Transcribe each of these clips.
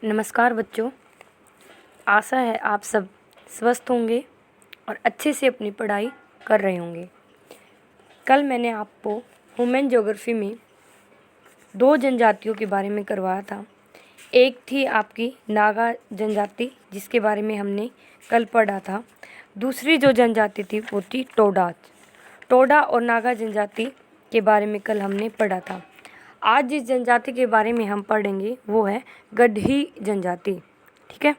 नमस्कार बच्चों, आशा है आप सब स्वस्थ होंगे और अच्छे से अपनी पढ़ाई कर रहे होंगे। कल मैंने आपको ह्यूमन ज्योग्राफी में दो जनजातियों के बारे में करवाया था। एक थी आपकी नागा जनजाति, जिसके बारे में हमने कल पढ़ा था। दूसरी जो जनजाति थी वो थी टोडा और नागा जनजाति के बारे में कल हमने पढ़ा था। आज जिस जनजाति के बारे में हम पढ़ेंगे वो है गड्ही जनजाति। ठीक है,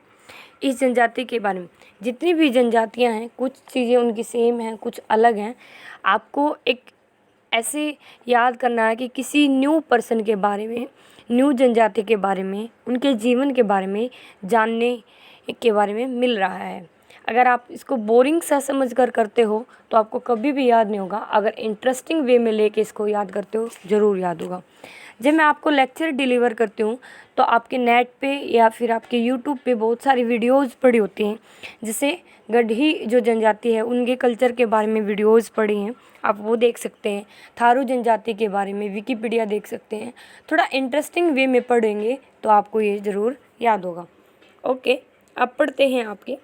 इस जनजाति के बारे में जितनी भी जनजातियां हैं, कुछ चीज़ें उनकी सेम हैं, कुछ अलग हैं। आपको एक ऐसे याद करना है कि किसी न्यू पर्सन के बारे में, न्यू जनजाति के बारे में, उनके जीवन के बारे में जानने के बारे में मिल रहा है। अगर आप इसको बोरिंग सा समझ कर करते हो तो आपको कभी भी याद नहीं होगा। अगर इंटरेस्टिंग वे में लेके इसको याद करते हो ज़रूर याद होगा। जब मैं आपको लेक्चर डिलीवर करती हूँ तो आपके नेट पे या फिर आपके यूट्यूब पे बहुत सारी वीडियोज़ पड़ी होती हैं, जिसे गड्ही जो जनजाति है उनके कल्चर के बारे में वीडियोज़ पड़ी हैं, आप वो देख सकते हैं। थारू जनजाति के बारे में विकिपीडिया देख सकते हैं। थोड़ा इंटरेस्टिंग वे में पढ़ेंगे तो आपको ये ज़रूर याद होगा। ओके, अब पढ़ते हैं आपके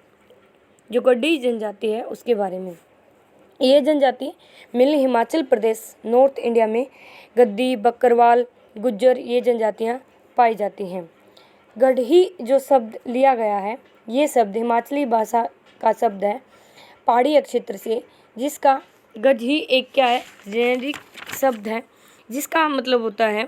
जो गड्ही जनजाति है उसके बारे में। ये जनजाति mainly Himachal Pradesh, north India में गद्दी, बकरवाल, गुज्जर ये जनजातियाँ पाई जाती हैं। गड्ही जो शब्द लिया गया है, ये शब्द हिमाचली भाषा का शब्द है पहाड़ी क्षेत्र से, जिसका गड्ही एक क्या है, जेनेरिक शब्द है, जिसका मतलब होता है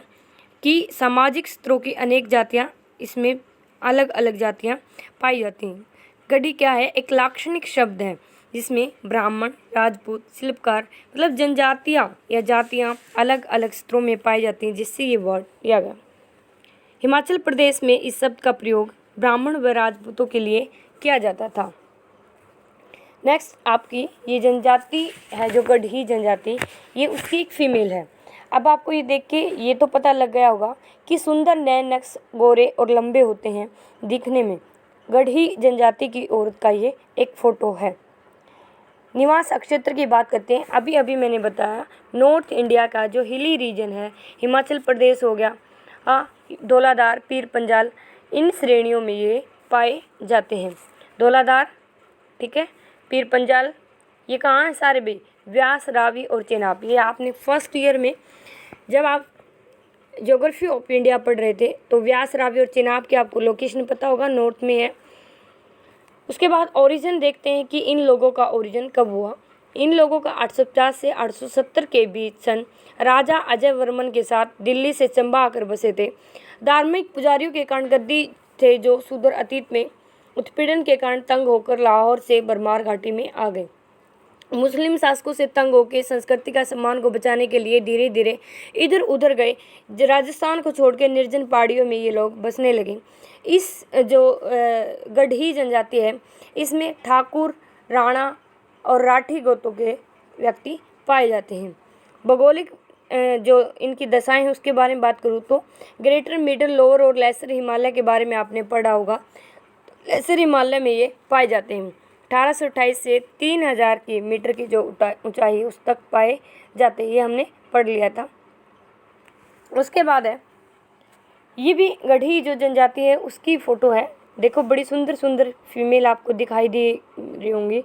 कि सामाजिक स्तरों की अनेक जातियाँ, इसमें अलग अलग जातियाँ पाई जाती हैं। गड्ही क्या है, एक लाक्षणिक शब्द है जिसमें ब्राह्मण, राजपूत, शिल्पकार मतलब जनजातियाँ या जातियाँ अलग अलग स्तरों में पाई जाती हैं, जिससे ये वर्ड लिया गया। हिमाचल प्रदेश में इस शब्द का प्रयोग ब्राह्मण व राजपूतों के लिए किया जाता था। नेक्स्ट आपकी ये जनजाति है जो गड्ही जनजाति, ये उसकी एक फीमेल है। अब आपको ये देख के ये तो पता लग गया होगा कि सुंदर नैन नक्श, गोरे और लंबे होते हैं दिखने में। गड्ही जनजाति की औरत का ये एक फ़ोटो है। निवास क्षेत्र की बात करते हैं। अभी अभी मैंने बताया नॉर्थ इंडिया का जो हिली रीजन है, हिमाचल प्रदेश हो गया, धौलाधार, पीर पंजाल, इन श्रेणियों में ये पाए जाते हैं। धौलाधार, ठीक है, पीर पंजाल, ये कहाँ है सारे भाई, व्यास, रावी और चेनाब। ये आपने फर्स्ट ईयर में जब आप ज्योग्राफी ऑफ इंडिया पढ़ रहे थे तो व्यास, रावी और चेनाब की आपको लोकेशन पता होगा, नॉर्थ में है। उसके बाद ओरिजिन देखते हैं कि इन लोगों का ओरिजिन कब हुआ। इन लोगों का 850 से 870 के बीच सन राजा अजय वर्मन के साथ दिल्ली से चंबा आकर बसे थे। धार्मिक पुजारियों के कारण गद्दी थे जो सुदूर अतीत में उत्पीड़न के कारण तंग होकर लाहौर से बरमार घाटी में आ गए। मुस्लिम शासकों से तंग होकर संस्कृति का सम्मान को बचाने के लिए धीरे धीरे इधर उधर गए। राजस्थान को छोड़कर निर्जन पहाड़ियों में ये लोग बसने लगे। इस जो गड्ही जनजाति है, इसमें ठाकुर, राणा और राठी गोत्रों के व्यक्ति पाए जाते हैं। भौगोलिक जो इनकी दशाएं हैं उसके बारे में बात करूँ तो ग्रेटर, मिडल, लोअर और लेसर हिमालय के बारे में आपने पढ़ा होगा। लेसर हिमालय में ये पाए जाते हैं। 1828 से 3000 की मीटर की जो ऊंचाई उस तक पाए जाते हैं, ये हमने पढ़ लिया था। उसके बाद है ये भी गड्ही जो जनजाति है उसकी फ़ोटो है। देखो बड़ी सुंदर सुंदर फीमेल आपको दिखाई दे रही होंगी।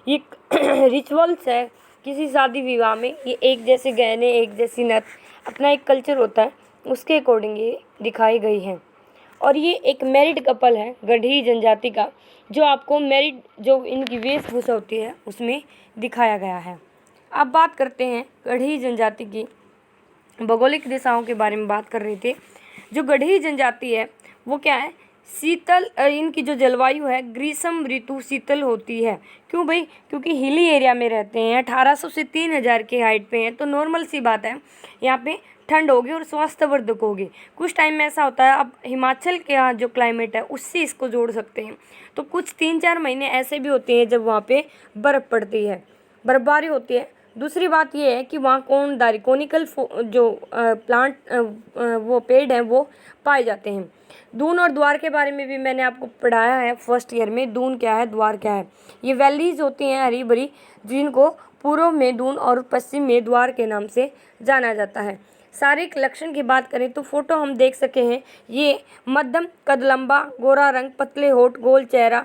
ये रिचुअल्स है किसी शादी विवाह में, ये एक जैसे गहने, एक जैसी नथ, अपना एक कल्चर होता है, उसके अकॉर्डिंग ये दिखाई गई है। और ये एक मैरिड कपल है गड्ही जनजाति का, जो आपको मैरिड जो इनकी वेशभूषा होती है उसमें दिखाया गया है। अब बात करते हैं गड्ही जनजाति की भौगोलिक दिशाओं के बारे में बात कर रहे थे। जो गड्ही जनजाति है वो क्या है, शीतल, इनकी जो जलवायु है ग्रीष्म ऋतु शीतल होती है। क्यों भाई, क्योंकि हिली एरिया में रहते हैं, 1800 से 3000 की हाइट पे हैं, तो नॉर्मल सी बात है यहाँ पे ठंड होगी और स्वास्थ्यवर्धक होगी। कुछ टाइम में ऐसा होता है, अब हिमाचल के यहाँ जो क्लाइमेट है उससे इसको जोड़ सकते हैं, तो कुछ 3-4 महीने ऐसे भी होते हैं जब वहाँ पे बर्फ़ पड़ती है, बर्फबारी होती है। दूसरी बात ये है कि वहाँ कोनदारी, कोनिकल जो प्लांट वो पेड़ हैं वो पाए जाते हैं। दून और द्वार के बारे में भी मैंने आपको पढ़ाया है फर्स्ट ईयर में। दून क्या है, द्वार क्या है। ये वैलीज होती हैं हरी भरी, जिनको पूर्व में दून और पश्चिम में द्वार के नाम से जाना जाता है। शारीरिक लक्षण की बात करें तो फोटो हम देख सके हैं, ये मध्यम कद, लंबा गोरा रंग, पतले होठ, गोल चेहरा।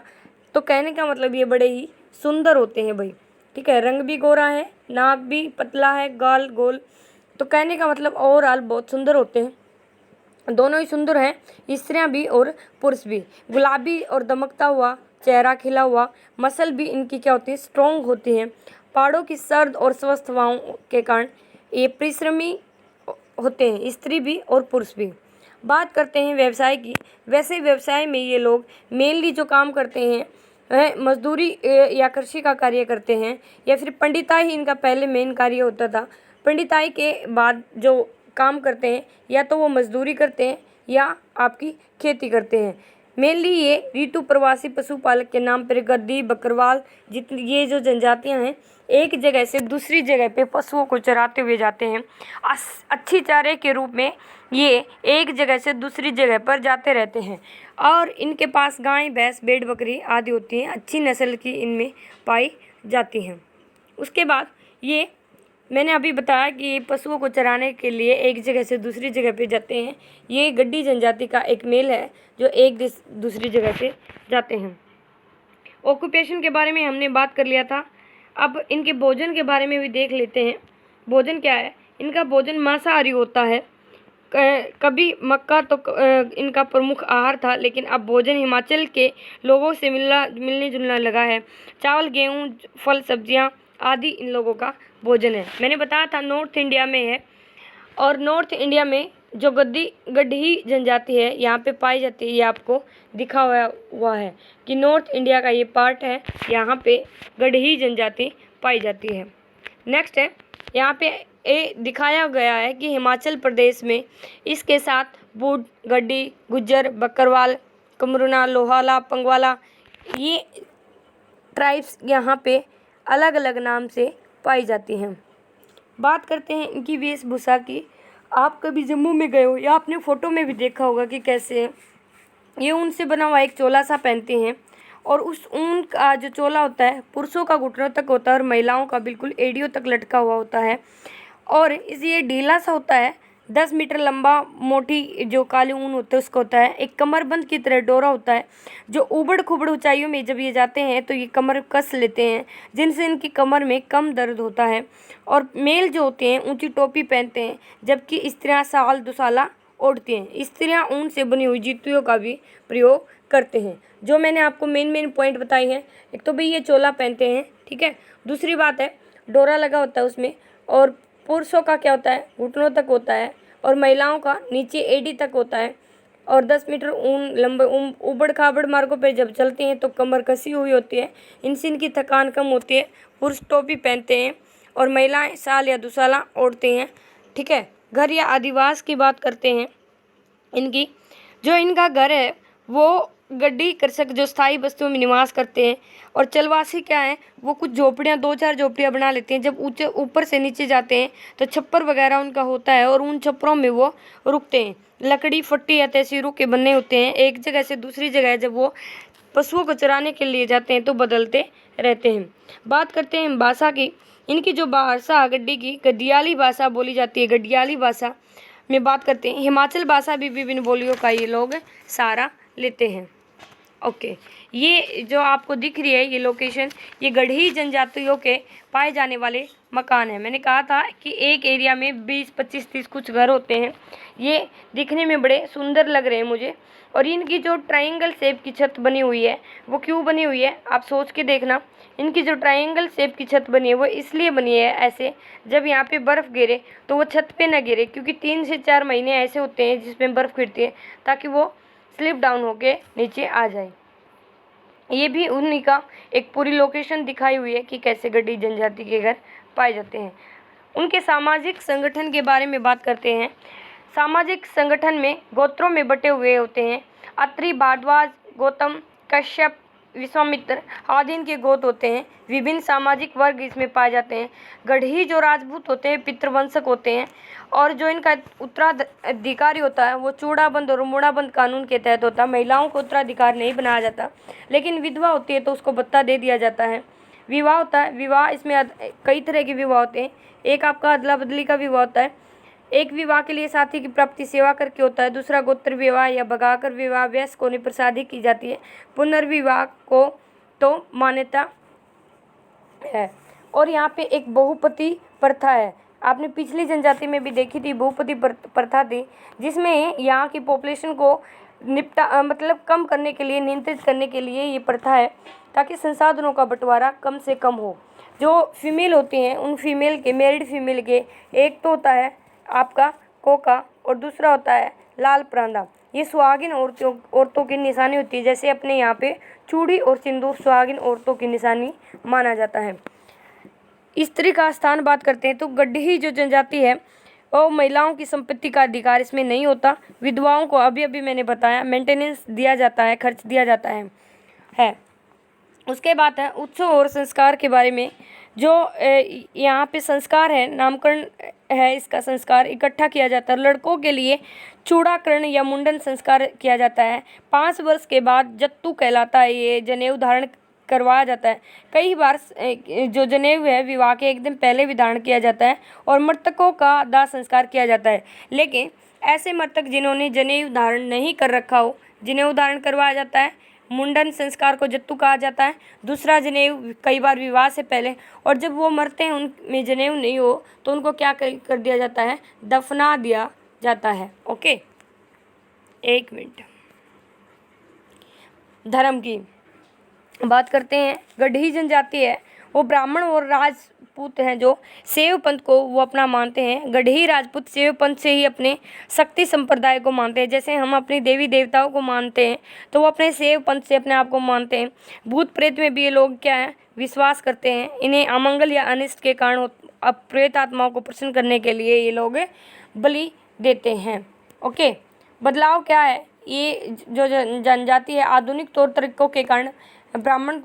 तो कहने का मतलब ये बड़े ही सुंदर होते हैं भाई, ठीक है। रंग भी गोरा है, नाक भी पतला है, गाल गोल। तो कहने का मतलब ओवरऑल बहुत सुंदर होते हैं, दोनों ही सुंदर हैं, स्त्रियां भी और पुरुष भी। गुलाबी और दमकता हुआ चेहरा, खिला हुआ, मसल भी इनकी क्या होती है, स्ट्रॉन्ग होती हैं। पहाड़ों की सर्द और स्वस्थ हवाओं के कारण ये परिश्रमी होते हैं, स्त्री भी और पुरुष भी। बात करते हैं व्यवसाय की। वैसे व्यवसाय में ये लोग मेनली जो काम करते हैं वह मजदूरी या कृषि का कार्य करते हैं, या फिर पंडिताई ही इनका पहले मेन कार्य होता था। पंडिताई के बाद जो काम करते हैं या तो वो मजदूरी करते हैं या आपकी खेती करते हैं। मेनली ये ऋतु प्रवासी पशुपालक के नाम पर गद्दी, बकरवाल जितनी ये जो जनजातियां हैं एक जगह से दूसरी जगह पे पशुओं को चराते हुए जाते हैं। अच्छी चारे के रूप में ये एक जगह से दूसरी जगह पर जाते रहते हैं, और इनके पास गाय, भैंस, भेड़, बकरी आदि होती हैं। अच्छी नस्ल की इनमें पाई जाती हैं। उसके बाद ये मैंने अभी बताया कि ये पशुओं को चराने के लिए एक जगह से दूसरी जगह पे जाते हैं। ये गड्डी जनजाति का एक मेल है जो एक दूसरी जगह से जाते हैं। ऑक्यूपेशन के बारे में हमने बात कर लिया था। अब इनके भोजन के बारे में भी देख लेते हैं। भोजन क्या है, इनका भोजन मांसाहारी होता है। कभी मक्का तो इनका प्रमुख आहार था, लेकिन अब भोजन हिमाचल के लोगों से मिलने जुलने लगा है। चावल, गेहूँ, फल, सब्जियाँ आदि इन लोगों का भोजन है। मैंने बताया था नॉर्थ इंडिया में है, और नॉर्थ इंडिया में जो गड्ढी जनजाति है यहाँ पे पाई जाती है। ये आपको दिखा हुआ है कि नॉर्थ इंडिया का ये पार्ट है, यहाँ पे गड्ढी जनजाति पाई जाती है। नेक्स्ट है, यहाँ पे दिखाया गया है कि हिमाचल प्रदेश में इसके साथ बूट, गड्डी, गुज्जर, बकरवाल, कमरुना, लोहाला, पंगवाला ये ट्राइब्स यहाँ पे अलग अलग नाम से पाई जाती हैं। बात करते हैं इनकी वेशभूषा की। आप कभी जम्मू में गए हो या आपने फ़ोटो में भी देखा होगा कि कैसे ये ऊन से बना हुआ एक चोला सा पहनते हैं, और उस ऊन का जो चोला होता है पुरुषों का घुटनों तक होता है और महिलाओं का बिल्कुल एड़ियों तक लटका हुआ होता है, और ये ढीला सा होता है। 10 मीटर लंबा मोटी जो काली ऊन होता है उसका होता है। एक कमरबंद की तरह डोरा होता है, जो ऊबड़ खुबड़ ऊंचाइयों में जब ये जाते हैं तो ये कमर कस लेते हैं, जिनसे इनकी कमर में कम दर्द होता है। और मेल जो होते हैं ऊंची टोपी पहनते हैं, जबकि स्त्रियां शाल दुशाला ओढ़ती हैं। स्त्रियां ऊन से बनी हुई जूतियों का भी प्रयोग करते हैं। जो मैंने आपको मेन पॉइंट बताई हैं, एक तो भाई ये चोला पहनते हैं, ठीक है। दूसरी बात है डोरा लगा होता है उसमें, और पुरुषों का क्या होता है, घुटनों तक होता है, और महिलाओं का नीचे एडी तक होता है। और 10 मीटर ऊन लंबे ऊबड़ खाबड़ मार्गों पर जब चलते हैं तो कमर कसी हुई होती है, इनसे इनकी थकान कम होती है। पुरुष टोपी पहनते हैं और महिलाएं शाल या दुशाला ओढ़ते हैं, ठीक है। घर या आदिवास की बात करते हैं इनकी, जो इनका घर है वो गड्डी कृषक जो स्थायी बस्तियों में निवास करते हैं। और चलवासी क्या है, वो कुछ झोपड़ियाँ 2-4 झोपड़ियाँ बना लेते हैं। जब ऊपर से नीचे जाते हैं तो छप्पर वगैरह उनका होता है, और उन छप्परों में वो रुकते हैं। लकड़ी, फट्टी या तहसीरों के बने होते हैं। एक जगह से दूसरी जगह जब वो पशुओं को चराने के लिए जाते हैं तो बदलते रहते हैं। बात करते हैं भाषा की। इनकी जो भाषा गड्डी की गडियाली भाषा बोली जाती है। गडियाली भाषा में बात करते हैं। हिमाचल भाषा भी विभिन्न बोलियों का ये लोग सहारा लेते हैं। ओके, ये जो आपको दिख रही है ये लोकेशन, ये गढ़ी जनजातियों के पाए जाने वाले मकान है। मैंने कहा था कि एक एरिया में 20, 25, 30 कुछ घर होते हैं। ये दिखने में बड़े सुंदर लग रहे हैं मुझे। और इनकी जो ट्रायंगल शेप की छत बनी हुई है वो क्यों बनी हुई है आप सोच के देखना। इनकी जो ट्रायंगल शेप की छत बनी है वो इसलिए बनी है ऐसे, जब यहाँ पे बर्फ़ गिरे तो वो छत पे ना गिरे, क्योंकि 3 से 4 महीने ऐसे होते हैं जिसमें बर्फ़ गिरती है, ताकि वो स्लिप डाउन होके नीचे आ जाए। ये भी उन्हीं का एक पूरी लोकेशन दिखाई हुई है कि कैसे गड्डी जनजाति के घर पाए जाते हैं। उनके सामाजिक संगठन के बारे में बात करते हैं। सामाजिक संगठन में गोत्रों में बटे हुए होते हैं। अत्रि, भारद्वाज, गौतम, कश्यप, विश्वामित्र आदि इनके गोत्र होते हैं। विभिन्न सामाजिक वर्ग इसमें पाए जाते हैं। गढ़ी जो राजपूत होते हैं पितृवंशक होते हैं, और जो इनका उत्तराधिकारी होता है वो चूड़ाबंद और मुड़ाबंद कानून के तहत होता है। महिलाओं को उत्तराधिकार नहीं बनाया जाता, लेकिन विधवा होती है तो उसको भत्ता दे दिया जाता है। विवाह होता है, विवाह इसमें कई तरह के विवाह होते हैं। एक आपका अदला बदली का विवाह होता है, एक विवाह के लिए साथी की प्राप्ति सेवा करके होता है, दूसरा गोत्र विवाह या भगाकर विवाह वयस्क होने पर शादी की जाती है। पुनर्विवाह को तो मान्यता है। और यहाँ पे एक बहुपति प्रथा है, आपने पिछली जनजाति में भी देखी थी, बहुपति प्रथा थी, जिसमें यहाँ की पॉपुलेशन को मतलब कम करने के लिए, नियंत्रित करने के लिए ये प्रथा है, ताकि संसाधनों का बंटवारा कम से कम हो। जो फीमेल होती हैं, उन फीमेल के, मैरिड फीमेल के, एक तो होता है आपका कोका और दूसरा होता है लाल परांदा। ये सुहागिन औरतों की निशानी होती है। जैसे अपने यहाँ पे चूड़ी और सिंदूर सुहागिन औरतों की निशानी माना जाता है। स्त्री का स्थान बात करते हैं तो गड्ढी जो जनजाति है और महिलाओं की संपत्ति का अधिकार इसमें नहीं होता। विधवाओं को अभी मैंने बताया मेंटेनेंस दिया जाता है, खर्च दिया जाता है। उसके बाद है उत्सव और संस्कार के बारे में। जो यहाँ पे संस्कार है, नामकरण है, इसका संस्कार इकट्ठा किया जाता है। लड़कों के लिए चूड़ाकरण या मुंडन संस्कार किया जाता है। 5 वर्ष के बाद जत्तू कहलाता है, ये जनेऊ धारण करवाया जाता है। कई बार जो जनेऊ है विवाह के एक दिन पहले भी धारण किया जाता है और मृतकों का दाह संस्कार किया जाता है। लेकिन ऐसे मृतक जिन्होंने जनेऊ धारण नहीं कर रखा हो, जनेऊ धारण करवाया जाता है। मुंडन संस्कार को जत्तू कहा जाता है। दूसरा जनेऊ कई बार विवाह से पहले, और जब वो मरते हैं उनमें जनेऊ नहीं हो तो उनको क्या कर दिया जाता है, दफना दिया जाता है। Okay, 1 minute. धर्म की बात करते हैं। गढ़ी जनजाति है वो ब्राह्मण और राजपूत हैं जो शैव पंथ को वो अपना मानते हैं। गढ़ी राजपूत शैव पंथ से ही अपने शक्ति संप्रदाय को मानते हैं। जैसे हम अपने देवी देवताओं को मानते हैं तो वो अपने शैव पंथ से अपने आप को मानते हैं। भूत प्रेत में भी ये लोग क्या है, विश्वास करते हैं। इन्हें अमंगल या अनिष्ट के कारण अब प्रेत आत्माओं को प्रसन्न करने के लिए ये लोग बलि देते हैं। ओके, बदलाव क्या है, ये जो जनजाति है आधुनिक तौर तरीकों के कारण ब्राह्मण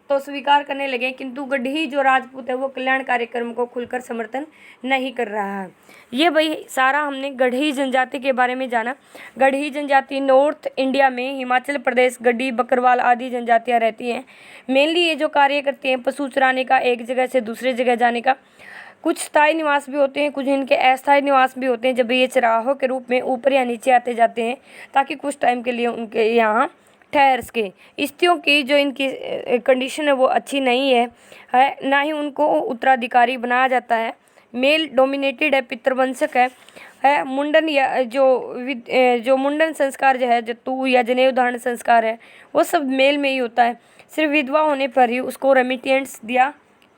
तो स्वीकार करने लगे, किंतु गढ़ी जो राजपूत है वो कल्याण कार्यक्रम को खुलकर समर्थन नहीं कर रहा है। ये भाई सारा हमने गढ़ी जनजाति के बारे में जाना। गढ़ी जनजाति नॉर्थ इंडिया में हिमाचल प्रदेश, गढ़ी, बकरवाल आदि जनजातियाँ रहती हैं। मेनली ये जो कार्य करती हैं पशु चराने का, एक जगह से दूसरी जगह जाने का। कुछ स्थायी निवास भी होते हैं, कुछ इनके अस्थायी निवास भी होते हैं, जब ये चराहों के रूप में ऊपर या नीचे आते जाते हैं ताकि कुछ टाइम के लिए उनके यहाँ ठहर सके। स्त्रियों की जो इनकी कंडीशन है वो अच्छी नहीं है ना ही उनको उत्तराधिकारी बनाया जाता है। मेल डोमिनेटेड है, पितृवंशक है। मुंडन या जो मुंडन संस्कार जो है, जत्तू या जनेऊ धारण संस्कार है, वो सब मेल में ही होता है। सिर्फ विधवा होने पर ही उसको रेमिटेंस दिया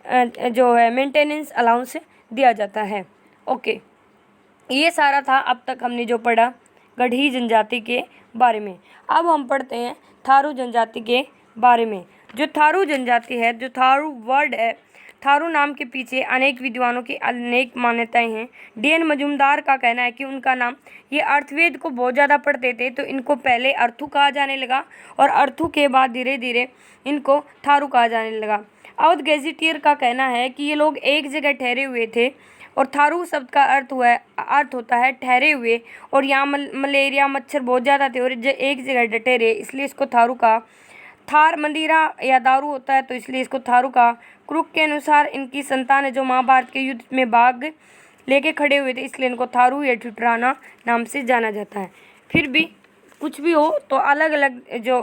जो है मेंटेनेंस अलाउंस दिया जाता है। ओके, ये सारा था अब तक हमने जो पढ़ा गढ़ी जनजाति के बारे में। अब हम पढ़ते हैं थारू जनजाति के बारे में। जो थारू जनजाति है, जो थारू वर्ड है, थारू नाम के पीछे अनेक विद्वानों की अनेक मान्यताएं हैं। डी.एन. मजूमदार का कहना है कि उनका नाम, ये अर्थवेद को बहुत ज़्यादा पढ़ते थे तो इनको पहले अर्थू कहा जाने लगा और अर्थू के बाद धीरे धीरे इनको थारू कहा जाने लगा। अवध गैजेटियर का कहना है कि ये लोग एक जगह ठहरे हुए थे और थारू शब्द का अर्थ होता है ठहरे हुए, और यहाँ मलेरिया मच्छर बहुत ज़्यादा थे और एक जगह डटे रहे, इसलिए इसको थारू कहा। थार मंदिरा या दारू होता है तो इसलिए इसको थारू कहा। क्रुक के अनुसार इनकी संतान है जो महाभारत के युद्ध में भाग लेके खड़े हुए थे, इसलिए इनको थारू या ठुठराना नाम से जाना जाता है। फिर भी कुछ भी हो तो अलग अलग जो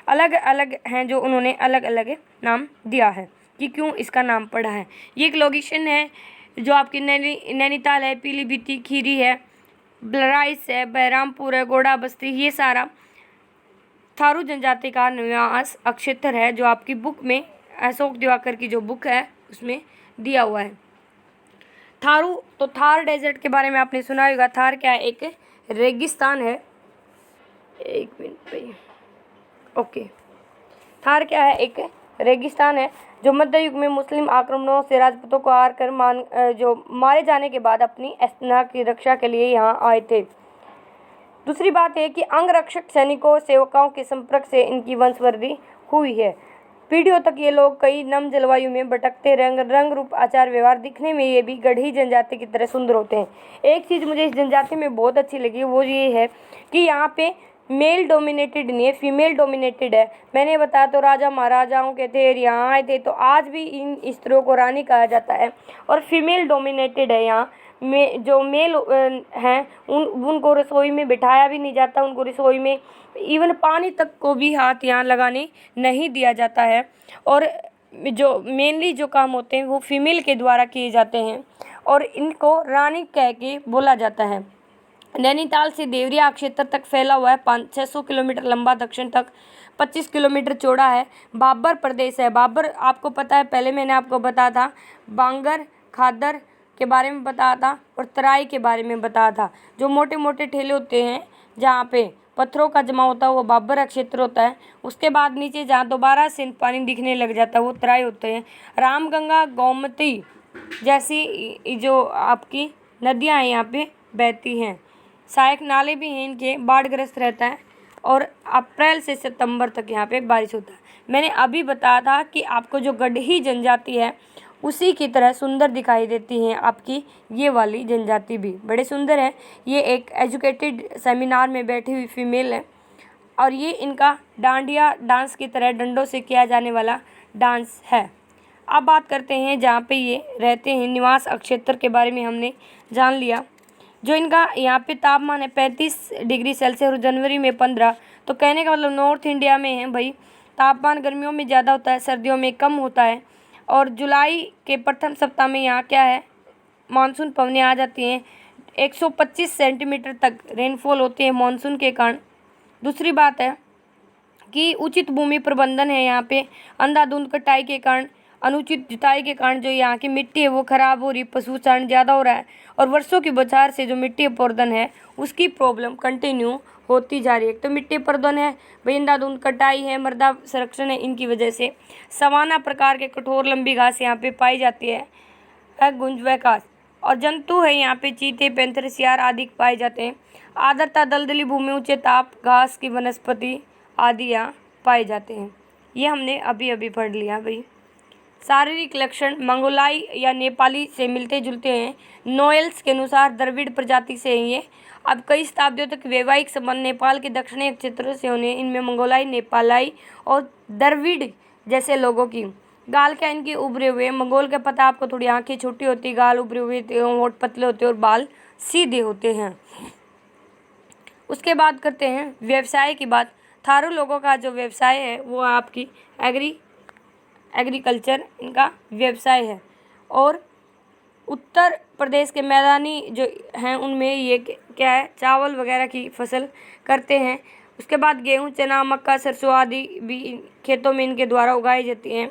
अलग अलग हैं जो उन्होंने अलग अलग नाम दिया है कि क्यों इसका नाम पड़ा है। ये एक लोकेशन है जो आपकी नैनीताल है, पीलीभीत, खीरी है, बहराइच है, बहरामपुर है, गोड़ा बस्ती, ये सारा थारू जनजाति का निवास क्षेत्र है जो आपकी बुक में अशोक दिवाकर की जो बुक है उसमें दिया हुआ है। थारू तो थार डेजर्ट के बारे में आपने सुना होगा। थार क्या है, एक रेगिस्तान है। 1 मिनट पे, ओके, थार क्या है, एक रेगिस्तान है जो मध्य युग में मुस्लिम आक्रमणों से राजपूतों को हार कर जो मारे जाने के बाद अपनी अस्तना की रक्षा के लिए यहाँ आए थे। दूसरी बात है कि अंगरक्षक सैनिकों सेवकों के संपर्क से इनकी वंशवृद्धि हुई है। पीढ़ियों तक ये लोग कई नम जलवायु में भटकते रंग रूप आचार व्यवहार दिखने में ये भी गढ़ी जनजाति की तरह सुंदर होते हैं। एक चीज़ मुझे इस जनजाति में बहुत अच्छी लगी वो ये है कि यहाँ पे मेल डोमिनेटेड नहीं है, फीमेल डोमिनेटेड है। मैंने बताया तो राजा महाराजाओं के थे, यहाँ आए थे, तो आज भी इन स्त्रियों को रानी कहा जाता है और फीमेल डोमिनेटेड है यहाँ में जो मेल हैं उनको रसोई में बिठाया भी नहीं जाता, उनको रसोई में इवन पानी तक को भी हाथ यहाँ लगाने नहीं दिया जाता है। और जो मेनली जो काम होते हैं वो फीमेल के द्वारा किए जाते हैं और इनको रानी कह के बोला जाता है। नैनीताल से देवरिया क्षेत्र तक फैला हुआ है, 500-600 किलोमीटर लंबा, दक्षिण तक 25 किलोमीटर चौड़ा है। बाबर प्रदेश है। बाबर आपको पता है, पहले मैंने आपको बताया था, बांगर खादर के बारे में बताया था और तराई के बारे में बताया था। जो मोटे मोटे ठेले होते हैं जहाँ पे पत्थरों का जमा होता है वो बाबर क्षेत्र होता है। उसके बाद नीचे जहाँ दोबारा से पानी दिखने लग जाता है वो तराई होते हैं। रामगंगा गोमती जैसी जो आपकी नदियाँ हैं यहाँ पे बहती हैं। सहायक नाले भी हैं इनके, बाढ़ग्रस्त रहता है और अप्रैल से सितंबर तक यहाँ पे बारिश होता है। मैंने अभी बताया था कि आपको जो गढ़ी जनजाति है उसी की तरह सुंदर दिखाई देती हैं आपकी ये वाली जनजाति भी, बड़े सुंदर है। ये एक एजुकेटेड सेमिनार में बैठी हुई फीमेल है और ये इनका डांडिया डांस की तरह डंडों से किया जाने वाला डांस है। अब बात करते हैं जहाँ पे ये रहते हैं, निवास क्षेत्र के बारे में हमने जान लिया। जो इनका यहाँ पे तापमान है 35 डिग्री सेल्सियस और जनवरी में 15। तो कहने का मतलब नॉर्थ इंडिया में है भाई, तापमान गर्मियों में ज़्यादा होता है, सर्दियों में कम होता है। और जुलाई के प्रथम सप्ताह में यहाँ क्या है, मानसून पवनें आ जाती हैं। 125 सेंटीमीटर तक रेनफॉल होती है मानसून के कारण। दूसरी बात है कि उचित भूमि प्रबंधन है यहाँ पे। अंधाधुंध कटाई के कारण, अनुचित जुताई के कारण जो यहाँ की मिट्टी है वो खराब हो रही, पशुचारण ज़्यादा हो रहा है और वर्षों की बौछार से जो मिट्टी अपर्दन है उसकी प्रॉब्लम कंटिन्यू होती जा रही है। तो मिट्टी अपर्दन है भाई, अंधाधुंध कटाई है, मृदा संरक्षण है, इनकी वजह से सवाना प्रकार के कठोर लंबी घास यहाँ पे पाई जाती है गुंज व घास। और जंतु है यहाँ पे चीते, पैंथर, सियार आदि पाए जाते हैं। आर्द्रता, दलदली भूमि, ऊंचे ताप, घास की वनस्पति आदि यहाँ पाए जाते हैं। ये हमने अभी अभी पढ़ लिया भाई। शारीरिक लक्षण मंगोलाई या नेपाली से मिलते जुलते हैं। नोएल्स के अनुसार द्रविड़ प्रजाति से हैं ये। अब कई शताब्दियों तक वैवाहिक संबंध नेपाल के दक्षिणी क्षेत्रों से होने, इनमें मंगोलाई, नेपालाई और द्रविड़ जैसे लोगों की गाल क्या इनके उभरे हुए। मंगोल का पता आपको, थोड़ी आंखें छोटी होती, गाल उभरे हुए, होंठ पतले होते और बाल सीधे होते हैं। उसके बाद करते हैं व्यवसाय की बात। थारू लोगों का जो व्यवसाय है वो आपकी एग्रीकल्चर इनका व्यवसाय है। और उत्तर प्रदेश के मैदानी जो हैं उनमें ये क्या है, चावल वगैरह की फसल करते हैं। उसके बाद गेहूं, चना, मक्का, सरसों आदि भी खेतों में इनके द्वारा उगाई जाती हैं।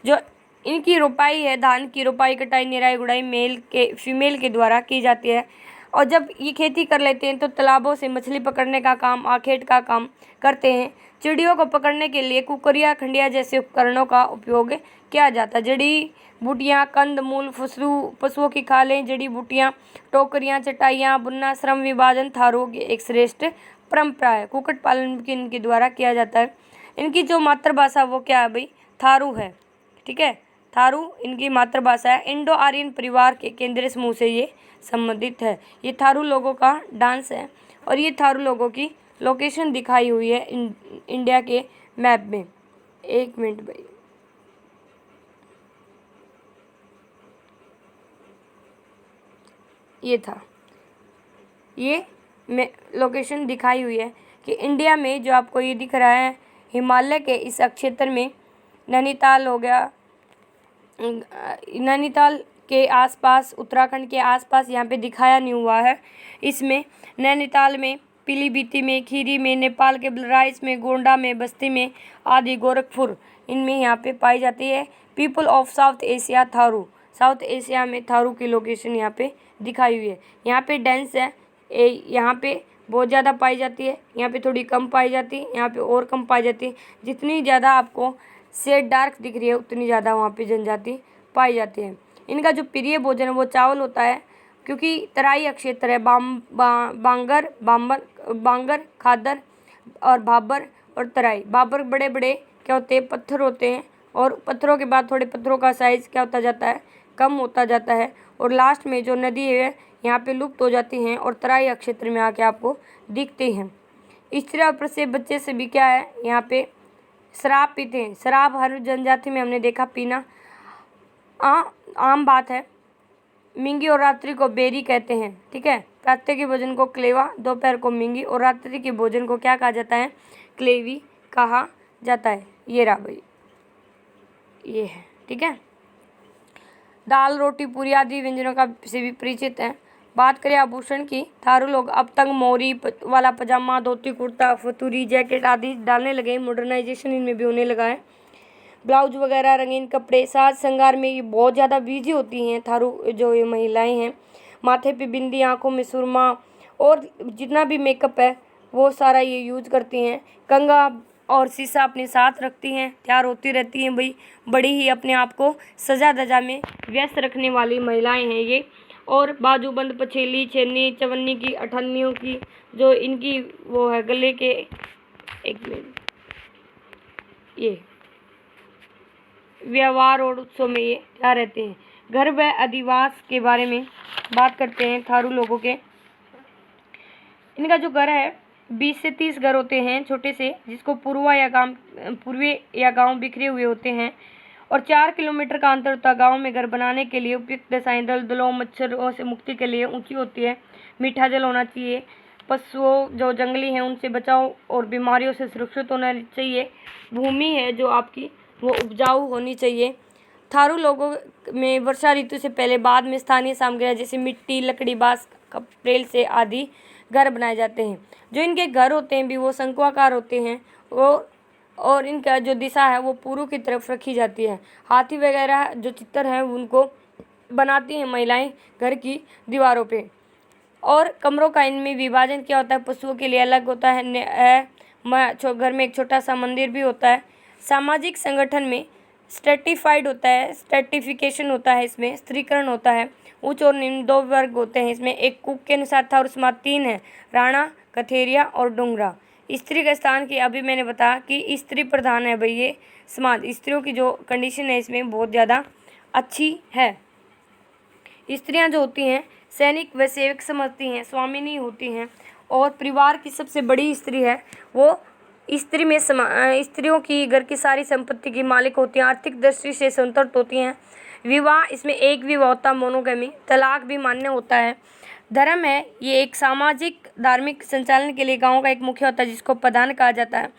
जो इनकी रोपाई है, धान की रोपाई, कटाई, निराई, गुड़ाई फीमेल के द्वारा की जाती है। और जब ये खेती कर लेते हैं तो तालाबों से मछली पकड़ने का काम, आखेट का काम करते हैं। चिड़ियों को पकड़ने के लिए कुकरिया, खंडिया जैसे उपकरणों का उपयोग किया जाता है। जड़ी बूटियाँ, कंद मूल, पशुओं की खालें, जड़ी बूटियाँ, टोकरियाँ, चटाइयाँ बुनना, श्रम विभाजन थारूओं की एक श्रेष्ठ परंपरा है। कुक्कुट पालन की इनके द्वारा किया जाता है। इनकी जो मातृभाषा वो क्या है भाई, थारू है। ठीक है, थारू इनकी मातृभाषा है। इंडो आर्यन परिवार के केंद्रीय समूह से ये संबंधित है। ये थारू लोगों का डांस है और ये थारू लोगों की लोकेशन दिखाई हुई है इंडिया के मैप में। एक मिनट भाई, ये था, ये लोकेशन दिखाई हुई है कि इंडिया में जो आपको ये दिख रहा है हिमालय के इस क्षेत्र में नैनीताल हो गया, नैनीताल के आसपास, उत्तराखंड के आसपास यहाँ पे दिखाया नहीं हुआ है। इसमें नैनीताल में, पीलीभीती में, खीरी में, नेपाल के बलराइच में, गोंडा में, बस्ती में आदि, गोरखपुर इनमें यहाँ पे पाई जाती है। People of south Asia Tharu, south Asia में थारू की लोकेशन यहाँ पे दिखाई हुई है। यहाँ पे डेंस है, यहाँ पे बहुत ज़्यादा पाई जाती है, यहाँ पे थोड़ी कम पाई जाती है, यहाँ पे और कम पाई जाती है। जितनी ज़्यादा आपको शेड डार्क दिख रही है उतनी ज़्यादा वहाँ पे जनजाति पाई जाती है। इनका जो प्रिय भोजन है वो चावल होता है, क्योंकि तराई क्षेत्र है। बांगर, खादर और भाबर और तराई। भाबर बड़े बड़े क्या होते हैं, पत्थर होते हैं और पत्थरों के बाद थोड़े पत्थरों का साइज़ क्या होता जाता है, कम होता जाता है और लास्ट में जो नदी है यहाँ पे लुप्त हो जाती हैं और तराई क्षेत्र में आके आपको दिखते हैं। स्त्री और प्रसव बच्चे से भी क्या है, यहाँ पे शराब पीते हैं। शराब हर जनजाति में हमने देखा पीना आम बात है। मिंगी और रात्रि को बेरी कहते हैं। ठीक है, प्रातः के भोजन को क्लेवा, दोपहर को मिंगी और रात्रि के भोजन को क्या कहा जाता है? क्लेवी कहा जाता है। ये रहा भाई, ये है। ठीक है, दाल, रोटी, पूरी आदि व्यंजनों का से भी परिचित हैं। बात करें आभूषण की, थारू लोग अब तक मोरी वाला पजामा, धोती, कुर्ता, फतूरी, जैकेट आदि डालने लगे। मॉडर्नाइजेशन इनमें भी होने लगा है। ब्लाउज वगैरह, रंगीन कपड़े, साज श्रृंगार में ये बहुत ज़्यादा बिजी होती हैं थारू जो ये महिलाएं हैं। माथे पे बिंदी, आँखों में सुरमा और जितना भी मेकअप है वो सारा ये यूज़ करती हैं। कंघा और शीशा अपने साथ रखती हैं, तैयार होती रहती हैं भाई। बड़ी ही अपने आप को सजा धजा में व्यस्त रखने वाली महिलाएं हैं ये। और बाजूबंद, पछेली, छेनी, चवन्नी की, अठन्नियों की जो इनकी वो है गले के, एक मिनट, ये व्यवहार और उत्सव में ये क्या रहते हैं। घर व अधिवास के बारे में बात करते हैं थारू लोगों के। इनका जो घर है 20 से 30 घर होते हैं छोटे से, जिसको पूर्वी या गांव बिखरे हुए होते हैं और 4 किलोमीटर का अंतर होता है। गाँव में घर बनाने के लिए उपयुक्त दशाएं दलदलों, मच्छरों से मुक्ति के लिए ऊंची होती है। मीठा जल होना चाहिए। पशुओं जो जंगली हैं उनसे बचाव और बीमारियों से सुरक्षित होना चाहिए। भूमि है जो आपकी वो उपजाऊ होनी चाहिए। थारू लोगों में वर्षा ऋतु से पहले बाद में स्थानीय सामग्रियाँ जैसे मिट्टी, लकड़ी, बाँस, कपड़ेल से आदि घर बनाए जाते हैं। जो इनके घर होते हैं भी वो शंकुआकार होते हैं और इनका जो दिशा है वो पूर्व की तरफ रखी जाती है। हाथी वगैरह जो चित्र हैं उनको बनाती हैं महिलाएं घर की दीवारों पे। और कमरों का इनमें विभाजन क्या होता है? पशुओं के लिए अलग होता है। घर में एक छोटा सा मंदिर भी होता है। सामाजिक संगठन में स्ट्रेटिफाइड होता है, स्ट्रेटिफिकेशन होता है, इसमें स्त्रीकरण होता है। उच्च और निम्न 2 वर्ग होते हैं इसमें। एक कुक के अनुसार था और उसमें 3 है, राणा, कथेरिया और डोंगरा। स्त्री का स्थान की अभी मैंने बताया कि स्त्री प्रधान है भाई ये समाज। स्त्रियों की जो कंडीशन है इसमें बहुत ज़्यादा अच्छी है। स्त्रियां जो होती हैं सैनिक व सेवक समझती हैं, स्वामिनी होती हैं और परिवार की सबसे बड़ी स्त्री है वो स्त्री में स्त्रियों की घर की सारी संपत्ति की मालिक होती हैं। आर्थिक दृष्टि से स्वतंत्र होती हैं। विवाह, इसमें एक विवाह होता है, मोनोगमी। तलाक भी मान्य होता है। धर्म है ये एक सामाजिक धार्मिक संचालन के लिए गाँव का एक मुख्य होता है जिसको प्रधान कहा जाता है।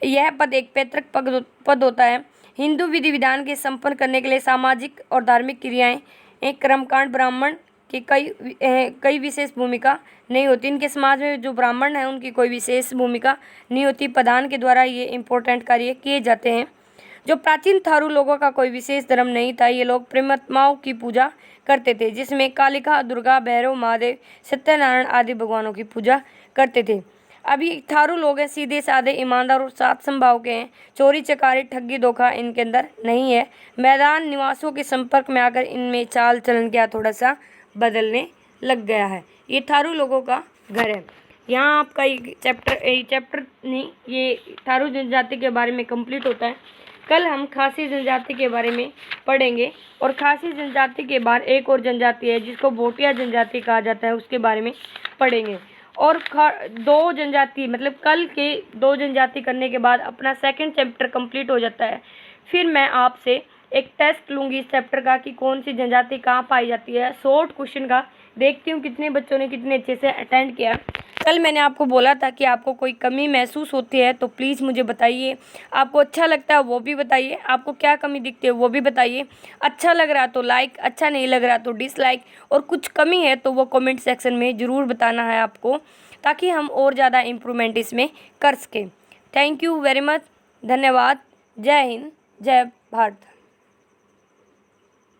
यह पद एक पैतृक पद होता है। हिंदू विधि विधान के संपन्न करने के लिए सामाजिक और धार्मिक क्रियाएं, एक कर्मकांड, ब्राह्मण की कई विशेष भूमिका नहीं होती। इनके समाज में जो ब्राह्मण हैं उनकी कोई विशेष भूमिका नहीं होती। प्रधान के द्वारा ये इम्पोर्टेंट कार्य किए जाते हैं। जो प्राचीन थारू लोगों का कोई विशेष धर्म नहीं था। ये लोग प्रेमात्माओं की पूजा करते थे जिसमें कालिका, दुर्गा, भैरव, महादेव, सत्यनारायण आदि भगवानों की पूजा करते थे। अभी थारू लोग हैं सीधे साधे, ईमानदार और सात संभाव के हैं। चोरी चकारी, ठगी, धोखा इनके अंदर नहीं है। मैदान निवासियों के संपर्क में आकर इनमें चाल चलन क्या थोड़ा सा बदलने लग गया है। ये थारू लोगों का घर है। यहाँ आपका चैप्टर नहीं, ये थारू जनजाति के बारे में कंप्लीट होता है। कल हम खासी जनजाति के बारे में पढ़ेंगे और खासी जनजाति के बाद एक और जनजाति है जिसको भोटिया जनजाति कहा जाता है, उसके बारे में पढ़ेंगे। और 2 जनजाति मतलब कल के 2 जनजाति करने के बाद अपना सेकंड चैप्टर कंप्लीट हो जाता है। फिर मैं आपसे एक टेस्ट लूँगी इस चैप्टर का कि कौन सी जनजाति कहाँ पाई जाती है। शॉर्ट क्वेश्चन का देखती हूँ कितने बच्चों ने कितने अच्छे से अटेंड किया। कल मैंने आपको बोला था कि आपको कोई कमी महसूस होती है तो प्लीज़ मुझे बताइए। आपको अच्छा लगता है वो भी बताइए, आपको क्या कमी दिखती है वो भी बताइए। अच्छा लग रहा तो लाइक, अच्छा नहीं लग रहा तो डिसलाइक, और कुछ कमी है तो वो कमेंट सेक्शन में ज़रूर बताना है आपको, ताकि हम और ज़्यादा इम्प्रूवमेंट इसमें कर सकें। थैंक यू वेरी मच, धन्यवाद। जय हिंद, जय भारत।